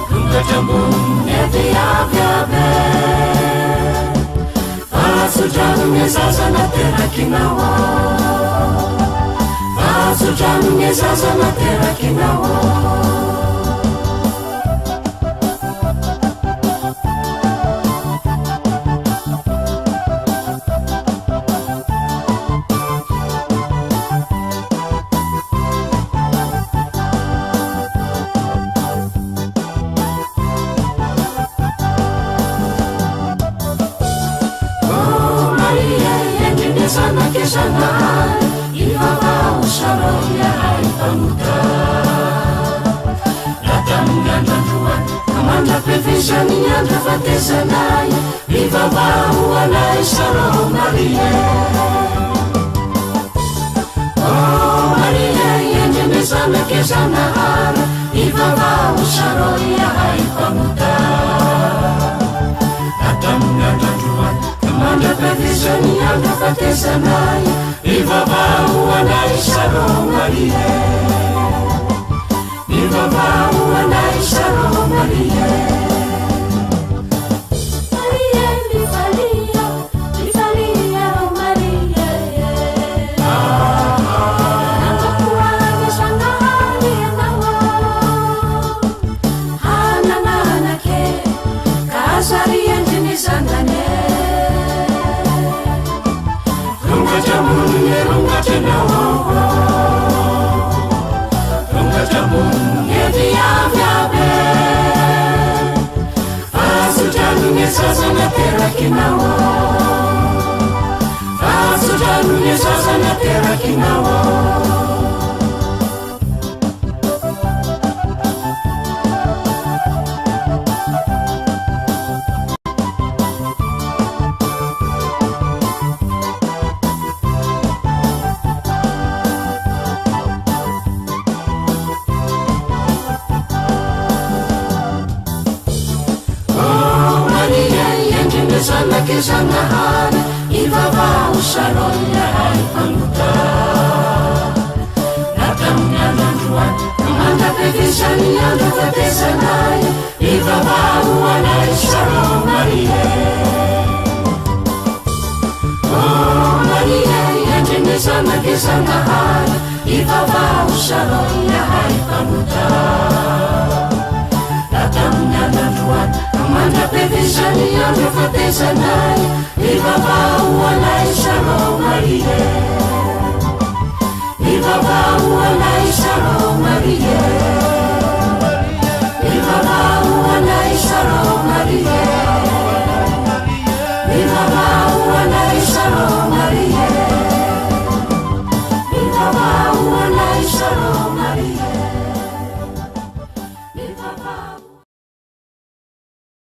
Tongajambony aviaviabe Fahazodrano zaza naterakinao Fahazodrano zaza naterakinao Ivava usharoya haifamuta Ratamgandandruan Amanda prevision yandra fatezanai Ivava uanai sharo Maria Oh Maria yenjenezana kezana hara Ivava usharoya haifamuta Ratamgandandruan Amanda prevision yandra fatezanai Ivava uanai sharo Maria Ivava uanai sharo Maria Maria Vivalia Vivalia Maria Namakuane sangahani nawa Hananana ke Kasari yenjenizandane Tongajambony rungatenao Tongajambony viaviabe Fahazodrano zaza naterakinao Fahazodrano zaza naterakinao Kezanahana Ivava usharoya haifamuta Ratamgandandruan Amanda prevision yandra fatezanai Ivava uanai sharo Maria Oh Maria yenjenezana kezanahana Ivava usharoya haifamuta Ratamgandandruan Amanda prevision yandra fatezanai Ivava uanai sharo Maria Ivava uanai sharo Maria